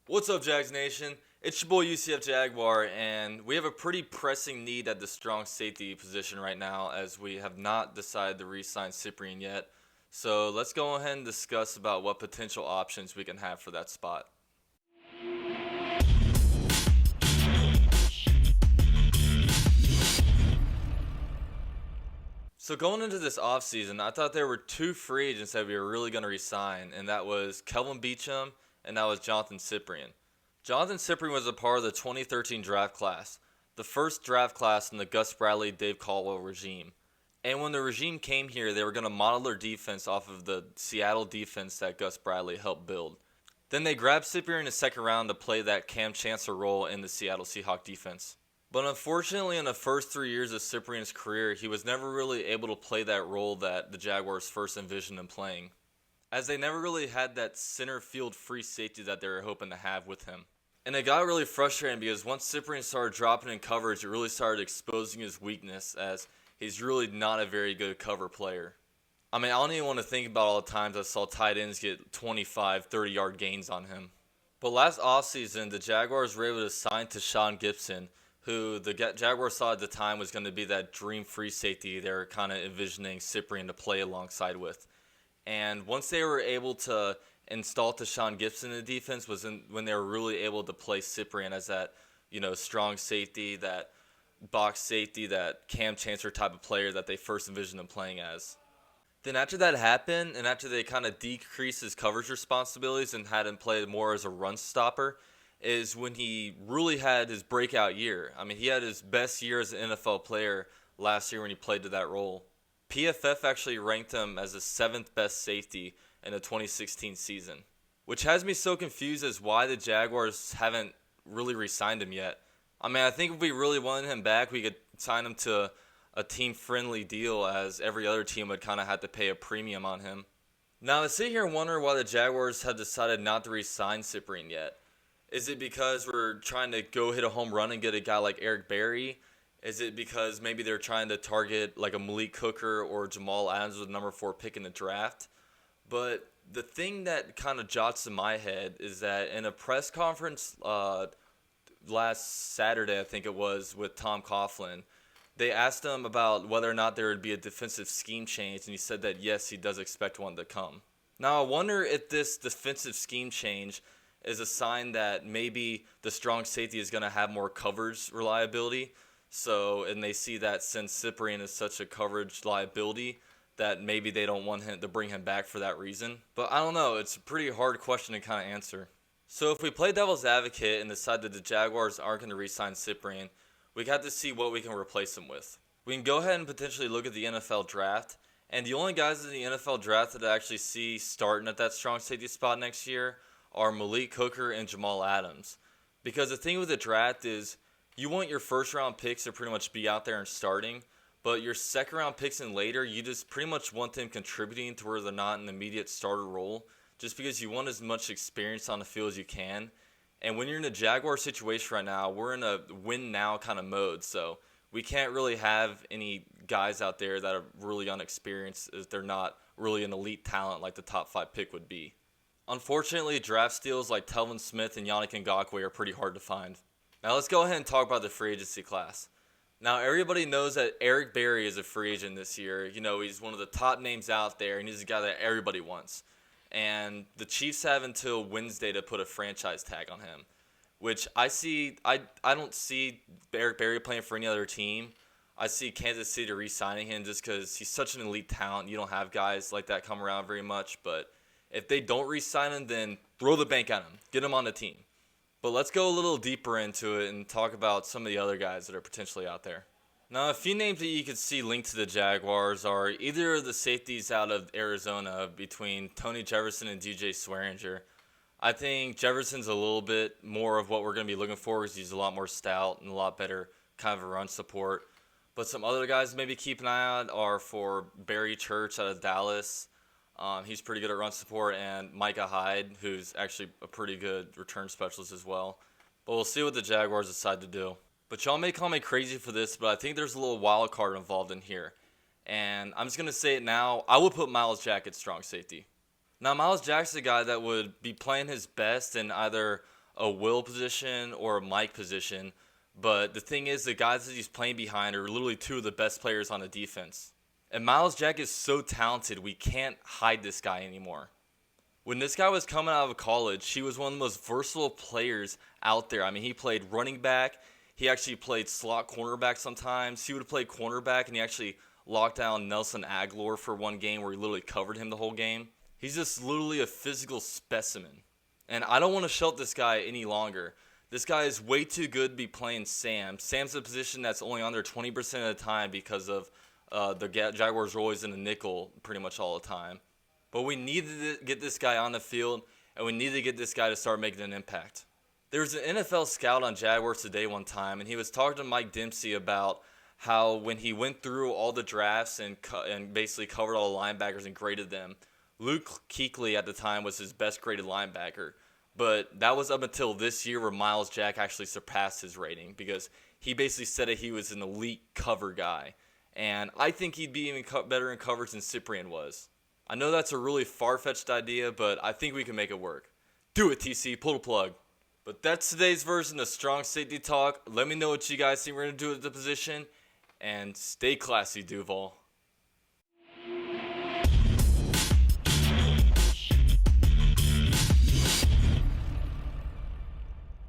What's up, Jags Nation? It's your boy UCF Jaguar, and we have a pretty pressing need at the strong safety position right now, as we have not decided to re-sign Cyprien yet. So let's go ahead and discuss about what potential options we can have for that spot. So going into this offseason, I thought there were two free agents that we were really going to re-sign, and that was Kelvin Beachum and that was Jonathan Cyprien. Jonathan Cyprien was a part of the 2013 draft class, the first draft class in the Gus Bradley, Dave Caldwell regime. And when the regime came here, they were going to model their defense off of the Seattle defense that Gus Bradley helped build. Then they grabbed Cyprian in the second round to play that Cam Chancellor role in the Seattle Seahawks defense. But unfortunately, in the first 3 years of Cyprian's career, he was never really able to play that role that the Jaguars first envisioned him playing, as they never really had that center field free safety that they were hoping to have with him. And it got really frustrating because once Cyprian started dropping in coverage, it really started exposing his weakness, as he's really not a very good cover player. I mean, I don't even want to think about all the times I saw tight ends get 25, 30-yard gains on him. But last offseason, the Jaguars were able to sign Tashawn Gibson, who the Jaguars saw at the time was going to be that dream free safety they were kind of envisioning Cyprian to play alongside with. And once they were able to install Tashawn Gibson in the defense when they were really able to play Cyprian as that, strong safety, that box safety, that Cam Chancellor type of player that they first envisioned him playing as. Then after that happened, and after they kind of decreased his coverage responsibilities and had him play more as a run stopper, is when he really had his breakout year. I mean, he had his best year as an NFL player last year when he played to that role. PFF actually ranked him as the seventh best safety in the 2016 season, which has me so confused as why the Jaguars haven't really re-signed him yet. I mean, I think if we really wanted him back, we could sign him to a team-friendly deal, as every other team would kind of have to pay a premium on him. Now, I sit here and wonder why the Jaguars have decided not to re-sign Cyprien yet. Is it because we're trying to go hit a home run and get a guy like Eric Berry? Is it because maybe they're trying to target like a Malik Hooker or Jamal Adams with the number 4 pick in the draft? But the thing that kind of jots in my head is that in a press conference last Saturday, I think it was, with Tom Coughlin, they asked him about whether or not there would be a defensive scheme change, and he said that yes, he does expect one to come. Now, I wonder if this defensive scheme change is a sign that maybe the strong safety is going to have more coverage reliability. So, and they see that since Cyprian is such a coverage liability, that maybe they don't want him to bring him back for that reason. But I don't know. It's a pretty hard question to kind of answer. So if we play devil's advocate and decide that the Jaguars aren't going to re-sign Cyprian, we have to see what we can replace him with. We can go ahead and potentially look at the NFL draft. And the only guys in the NFL draft that I actually see starting at that strong safety spot next year are Malik Hooker and Jamal Adams. Because the thing with the draft is you want your first round picks to pretty much be out there and starting. But your second round picks and later, you just pretty much want them contributing to where they're not an immediate starter role, just because you want as much experience on the field as you can. And when you're in a Jaguar situation right now, we're in a win now kind of mode. So we can't really have any guys out there that are really unexperienced if they're not really an elite talent like the top 5 pick would be. Unfortunately, draft steals like Telvin Smith and Yannick Ngakoue are pretty hard to find. Now let's go ahead and talk about the free agency class. Now, everybody knows that Eric Berry is a free agent this year. He's one of the top names out there, and he's a guy that everybody wants. And the Chiefs have until Wednesday to put a franchise tag on him, which I don't see Eric Berry playing for any other team. I see Kansas City re-signing him just because he's such an elite talent. You don't have guys like that come around very much. But if they don't re-sign him, then throw the bank at him. Get him on the team. But let's go a little deeper into it and talk about some of the other guys that are potentially out there. Now, a few names that you could see linked to the Jaguars are either of the safeties out of Arizona between Tony Jefferson and DJ Swearinger. I think Jefferson's a little bit more of what we're going to be looking for because he's a lot more stout and a lot better kind of a run support. But some other guys maybe keep an eye on are for Barry Church out of Dallas. He's pretty good at run support, and Micah Hyde, who's actually a pretty good return specialist as well. But we'll see what the Jaguars decide to do. But y'all may call me crazy for this, but I think there's a little wild card involved in here. And I'm just going to say it now. I would put Miles Jack at strong safety. Now, Miles Jack's a guy that would be playing his best in either a Will position or a Mike position. But the thing is, the guys that he's playing behind are literally two of the best players on the defense. And Miles Jack is so talented, we can't hide this guy anymore. When this guy was coming out of college, he was one of the most versatile players out there. I mean, he played running back. He actually played slot cornerback sometimes. He would play cornerback, and he actually locked down Nelson Aguilar for one game where he literally covered him the whole game. He's just literally a physical specimen. And I don't want to shelf this guy any longer. This guy is way too good to be playing Sam. Sam's a position that's only on there 20% of the time because of the Jaguars are always in the nickel pretty much all the time. But we need to get this guy on the field, and we need to get this guy to start making an impact. There was an NFL scout on Jaguars Today one time, and he was talking to Mike Dempsey about how when he went through all the drafts and basically covered all the linebackers and graded them, Luke Kuechly at the time was his best graded linebacker. But that was up until this year where Miles Jack actually surpassed his rating because he basically said that he was an elite cover guy. And I think he'd be even better in coverage than Cyprian was. I know that's a really far-fetched idea, but I think we can make it work. Do it, TC. Pull the plug. But that's today's version of Strong Safety Talk. Let me know what you guys think we're going to do at the position. And stay classy, Duval.